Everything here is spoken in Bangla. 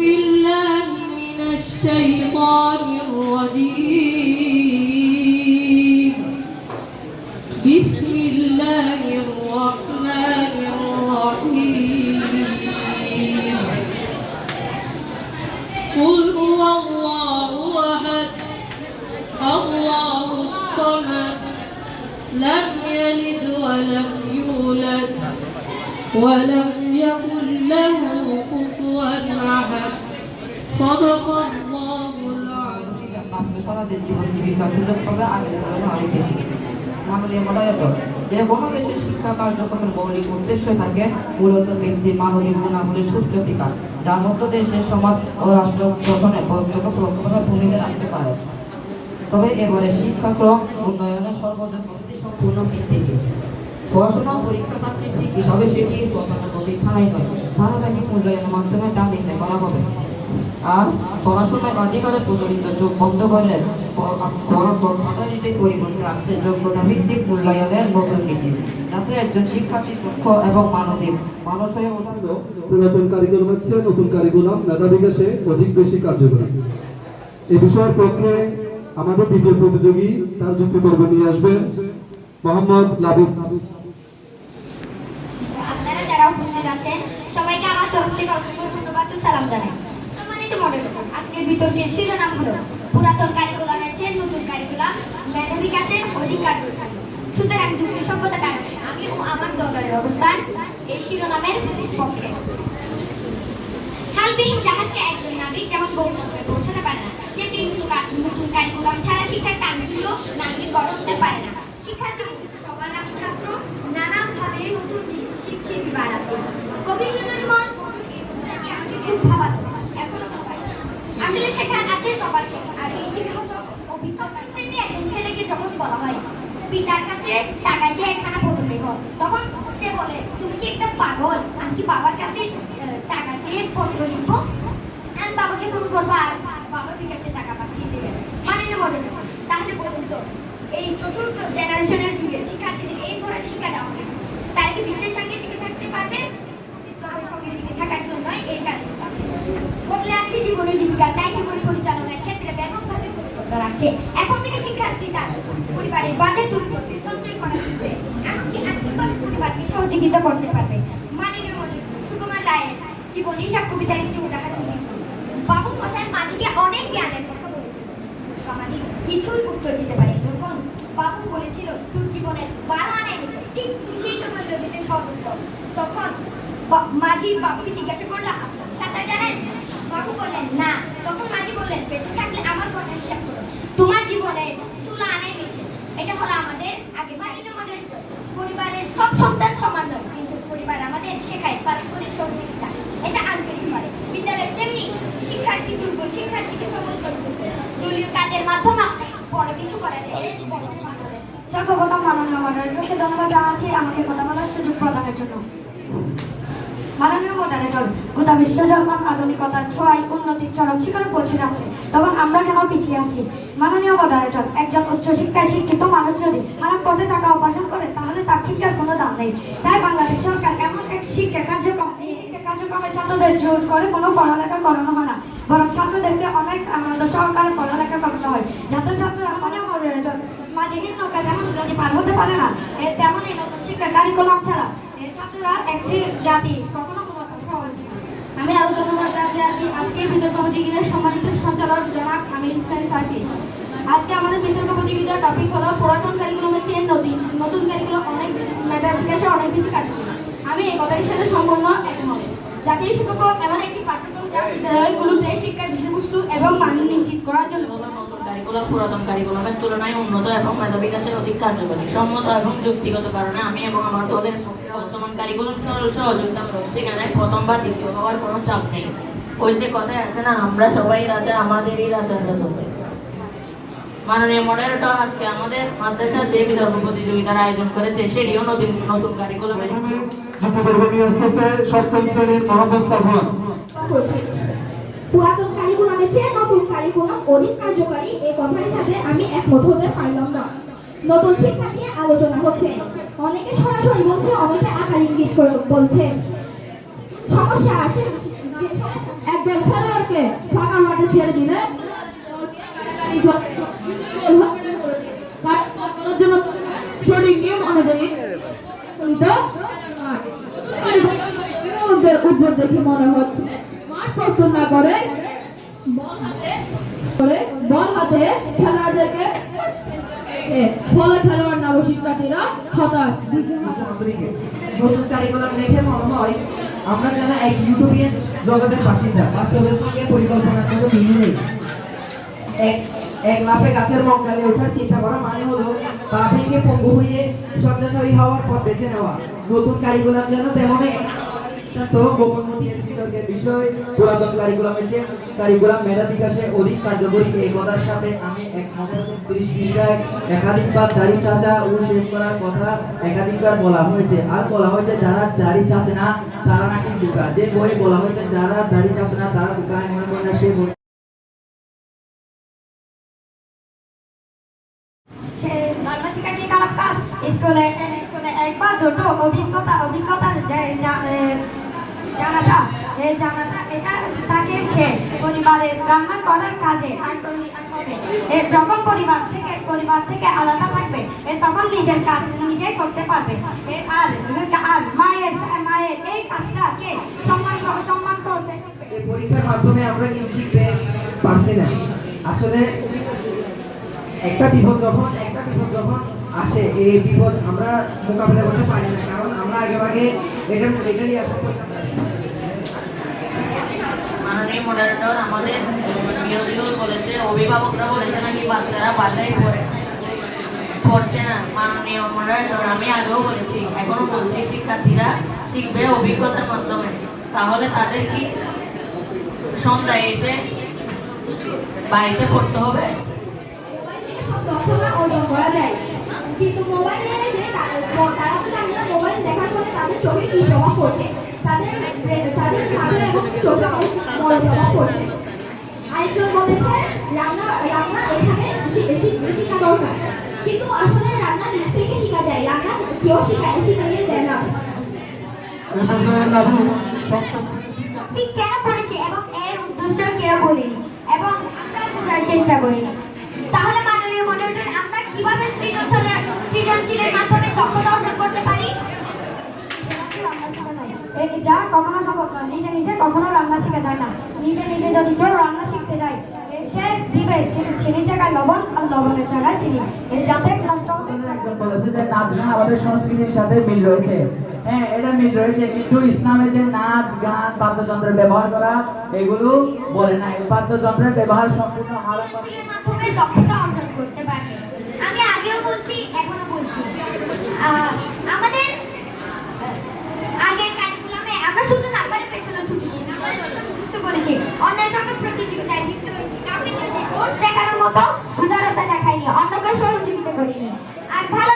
بالله من الشيطان الرجيم بسم الله الرحمن الرحيم قل هو الله أحد الله الصمد لم يلد ولم يولد ولم يكن له كفوا أحد صدق الله العظيم সমাজের জীবন জীবিকার সুযোগ পাবে আগে অনেক বেশি। মাননীয় মডারেটর, যে কোনো দেশের শিক্ষা কার্যক্রমের মৌলিক উদ্দেশ্য থাকে মূলত ব্যক্তির মানবিক গুণাবলীর সুষ্ঠু বিকাশ, যার মধ্য দেশের সমাজ ও রাষ্ট্র গঠনে প্রত্যক্ষ ভূমিকা রাখতে পারে। তবে এবারে শিক্ষাক্রম উন্নয়নের সর্বজন প্রতি সম্পূর্ণ ভিত্তিতে পড়াশোনা পরীক্ষা পাচ্ছে ঠিকই, তবে সেটি গতানুগতিক ধারাই নয়, ধারাবাহিক মূল্যায়নের মাধ্যমে তা নির্ণয় করা হবে। আর পড়াশোনার অধিকারে প্রচলিত যুগ বন্ধ করে পরিবর্তে আসছে যোগ্যতা ভিত্তিক মূল্যায়নের নতুন নীতি, যাতে একজন শিক্ষার্থী দক্ষ এবং মানবিক মানুষ হয়ে ওঠার। পুরাতন কারিকুলাম হচ্ছে নতুন কারিকুলাম মেধা বিকাশে অধিক বেশি কার্যকরী। এই বিষয়ের পক্ষে আমাদের দ্বিতীয় প্রতিযোগী তার যুক্তি পর্ব নিয়ে আসবেন মোহাম্মদ লাবিব। আপনারা যারা উপস্থিত আছেন সবাইকে আমার তরফ থেকে অসংখ্য ধন্যবাদ ও সালাম জানাই। সম্মানিত মডারেটর, আজকের বিতর্কের শিরোনাম হলো পুরাতন কারিকুলামের চেয়ে নতুন কারিকুলাম মেধা বিকাশে অধিক কার্যকরী। সুতরাং যুক্তিসঙ্গতার কারণে আমি ও আমার দলের অবস্থান এই শিরোনামের পক্ষে। হালবিহীন জাহাজকে একজন নাবিক যেমন গন্তব্যে পৌঁছাতে পারে না, তেমনি নতুন কারিকুলাম ছাড়া শিক্ষার কাঙ্ক্ষিত নাবিক গড়ে উঠতে পারে না। শিক্ষার সবার ছাত্র নানাভাবে নতুন শিখছে বিবার আছে। কবি সুন্দরমন আমাকে খুব ভাবাতো, এখনো ভাবায়। আসলে সেখানে আছে সবার থেকে। আর এই শিক্ষাগত অভিজ্ঞতা শ্রেণী একজন ছেলেকে যখন বলা হয় পিতার কাছে টাকা চেয়ে একখানা পত্র লেখো, তখন সে বলে তুমি কি একটা পাগল? আমি কি বাবার কাছে টাকা চেয়ে পত্র লিখবো? আমি বাবাকে ফোন করবো আর বাবা বিকাশে টাকা পাঠিয়ে দেবে। মানে না মনে না। তাহলে বলুন তো, এই চতুর্থ জেনারেশনের যুগে শিক্ষার্থীদের এই ধরনের শিক্ষা দেওয়া হবে, তারা কি বিশ্বের সঙ্গে টিকে থাকতে পারবে? সঙ্গে টিকে থাকার জন্য এই কাজটা বদলে আছে জীবন ও জীবিকা, তাই জীবন পরিচালনার ক্ষেত্রে ব্যাপকভাবে পরিবর্তন আসে। এখন থেকে শিক্ষার্থী তার পরিবারের বাজেট তৈরি করতে, সঞ্চয় করা শিখবে, এমনকি আর্থিকভাবে পরিবারকে সহযোগিতা করতে পারবে। মাননীয় মডারেটর, সুকুমার রায়ের জীবন হিসাব কবিতার একটি উদাহরণ দিন। বাবু মশাই মাঝিকে অনেক জ্ঞানের কথা বলেছিল, মাঝি কিছুই উত্তর দিতে পারে। যখন বাবু বলেছিল তোর জীবনের 12 আনা এনেছে, ঠিক সেই সময় নদীতে ঝড় উঠল। তখন মাঝি বাবুকে জিজ্ঞাসা করল সাঁতার জানেন? বাবু বললেন না। তখন মাঝি বললেন বেঁচে থাকলে আমার কথা হিসাব করো, তোমার জীবনে 16 আনাই বেঁচে। এটা হলো আমাদের আগে। মাননীয় মডারেটর, পরিবারের সব সন্তান সমান নয়, কিন্তু পরিবার আমাদের শেখায় পারস্পরিক সহযোগিতা, এটা আন্তরিক করে। বিদ্যালয়ে তেমনি শিক্ষার্থী দুর্বল শিক্ষার্থীকে সবল করতে দলীয় কাজের মাধ্যমে বড় কিছু করা যায়। সর্বপ্রথম মাননীয় মডারেটরকে ধন্যবাদ জানাচ্ছি আমাকে কথা বলার সুযোগ প্রদানের জন্য। মাননীয় মডারেটর, গোটা বিশ্ব যখন আধুনিকতার ছোঁয়ায় উন্নতির চরম শিখরে পৌঁছে যাচ্ছে, তখন আমরা কেন পিছিয়ে আছি? মাননীয় মডারেটর, একজন উচ্চশিক্ষায় শিক্ষিত মানুষ যদি হারাম পথে টাকা উপার্জন করে, তাহলে তার শিক্ষার কোনো দাম নেই। তাই বাংলাদেশ সরকার এমন এক শিক্ষা কার্যক্রম, এই শিক্ষা কার্যক্রমে ছাত্রদের জোর করে কোনো পড়ালেখা করানো হয় না, বরং ছাত্রদেরকে অনেক আনন্দ সহকারে পড়ালেখা করানো হয়, যাতে ছাত্ররা মাননীয় মডারেটর মাঝিহীন নৌকা যেমন নদী পার হতে পারে না, তেমনই নতুন শিক্ষা কারিকুলাম ছাড়া ছাত্ররা একটি জাতি কখনো আমি আরো ধন্যবাদ জানাচ্ছি আজকের বিতর্ক প্রতিযোগিতার সম্মানিত সঞ্চালক জনাব আমির হোসেন ফাঁসি। আজকে আমাদের বিতর্ক প্রতিযোগিতার টপিক হলো পুরাতন কারিকুলামের চেয়ে নতুন কারিকুলাম অনেক মেধা বিকাশে অনেক বেশি কাজ করে। আমি এই কথাটির সাথে সম্পূর্ণ একমত। জাতীয় শিক্ষাক্রম এমন একটি পাঠ্যক্রম যা বিদ্যালয়গুলোতে শিক্ষার বিষয়বস্তু এবং মান নিশ্চিত করার জন্য নতুন কারিকুলাম পুরাতন কারিকুলামের তুলনায় উন্নত এবং মেধা বিকাশের অধিক কার্যকরী। সম্মত এবং যুক্তিগত কারণে আমি এবং আমার দলের বর্তমান কারিকুলাম সরল সহযোগিতামূলক, সেখানে প্রথম বা দ্বিতীয় হওয়ার কোনো চাপ নেই। ওই যে কথায় আছে না, আমরা সবাই রাজা, আমাদেরই রাজার রাজা। মাননীয় মডারেটর, আজকে আমাদের মাদ্রাসা যে বিতর্ক প্রতিযোগিতার আয়োজন করেছে সেটিও নতুন কারিকুলামের সপ্তম শ্রেণীর মোহাম্মদ সাফওয়ান। পুরাতন কারিকুলামের চেয়ে নতুন কারিকুলাম অধিক কার্যকরী, এই কথার সাথে আমি একমত হতে পারলাম না। নতুন শিক্ষা নিয়ে আলোচনা হচ্ছে, অনেকে সরাসরি বলছে, অনেকে আকার ইঙ্গিত করে বলছে। সমস্যা আছে একজন খেলোয়াড়কে ফাঁকা মাঠে ছেড়ে দিলে করার জন্য সঠিক নিয়ম অনুযায়ী উদ্ভব দেখে মনে হচ্ছে মাঠ প্রস্তুত না করে বল হাতে খেলোয়াড়দেরকে ফলে খেলোয়াড় নবশিক্ষার্থীরা হতাশ। নতুন কারিকুলাম দেখে মনে হয় আমরা যেন এক ইউটোপিয়ান জগতের বাসিন্দা, বাস্তবের সঙ্গে পরিকল্পনার কোনো মিল নেই। এক লাফে গাছের মঙ্গালে ওঠার চিন্তা করা মানে হলো পা ভেঙে পঙ্গু হয়ে শয্যাশায়ী হওয়ার পর বেছে নেওয়া। নতুন কারিকুলাম যেন তেমনই বিষয় পুরাতন কারিকুলামের চেয়ে কারিকুলাম মেধা বিকাশে অধিক কার্যকরী এই কথার সাথে আমি একমত। 30 পৃষ্ঠায় একাধিকবার দাড়ি চাচা ও শেভ করার কথা একাধিকবার বলা হয়েছে, আর বলা হয়েছে যারা দাড়ি চাচে না তারা নাকি বোকা। যে বই বলা হয়েছে যারা দাড়ি চাচে না তারা বোকা, মনে করেন সে বই রান্না শেখা কি খারাপ কাজ? স্কুলে একবার দুটো অভিজ্ঞতার জানাটা এটা তাকে সে পরিবারের রান্না করার কাজে যখন পরিবার থেকে আলাদা থাকবে তখন নিজের কাজ নিজেই করতে পারবে। আর মায়ের এই কাজটাকে সম্মান করতে শিখবে। এই পরীক্ষার মাধ্যমে আমরা কিছু শিখতে পারছি না। আসলে একটা বিপদ যখন আসে এই বিপদ আমরা মোকাবিলা করতে পারি না, কারণ আমরা আগে এটারই আশা করছি। মাননীয় মডারেটর আমাদের বিরোধীদল বলেছে, অভিভাবকরা বলেছে নাকি বাচ্চারা বাসায় পড়ছে না। মাননীয় মডারেটর আমি আগেও বলেছি, এখনো বলছি, শিক্ষার্থীরা শিখবে অভিজ্ঞতার মাধ্যমে। তাহলে তাদের কি সন্ধ্যায় এসে বাড়িতে পড়তে হবে? দক্ষতা অর্জন করা যায়, কিন্তু মোবাইলে তারা তো জানে না মোবাইল দেখার ফলে তাদের চোখে কি প্রভাব পড়ছে, তাদের মাথায় এবং চোখে প্রভাব পড়ছে। আরেকজন বলেছে রান্না এখানে শেখা দরকার, কিন্তু আসলে রান্না নিজ থেকে শেখা যায়, রান্না কেউ শিখাইয়ে দেয় না। আপনি কেন পড়েছে এবং এর উদ্দেশ্য কেউ বলেনি এবং আমরা বোঝার চেষ্টা করিনি। তাহলে মাননীয় মডারেটর আমরা কিভাবে সৃজনশীলের মাধ্যমে দক্ষতা অর্জন করতে পারি? যা কখনো সম্ভব না, নিজে কখনো রান্না শেখা যায় না। নিজে যদি কেউ রান্না শিখতে যায় সে দিবে চিনি জায়গায় লবণ আর লবণের জায়গায় চিনি, যাতে নষ্ট হবে। বলেছে যে নাচ গান আমাদের সংস্কৃতির সাথে মিল রয়েছে। হ্যাঁ, এটা মিল রয়েছে, কিন্তু ইসলামে যে নাচ গান বাদ্যযন্ত্রের ব্যবহার করা এগুলো বলে না। এই বাদ্যযন্ত্রের ব্যবহার সম্পূর্ণ হারাম। সৃজনশীলের মাধ্যমে দক্ষতা অর্জন করতে পারি। আমি আগেও বলছি, এখনো বলছি, আমাদের আগের কারিকুলামে আমরা শুধু নাম্বারের পেছনে ছুটেছি, মুখস্থ করেছি, অন্যের সঙ্গে প্রতিযোগিতায় লিপ্ত হয়েছি, কাউকে নিজে কোর্স দেখানোর মতো উদারতা দেখাইনি, অন্যকে সহযোগিতা করিনি। আর ভালো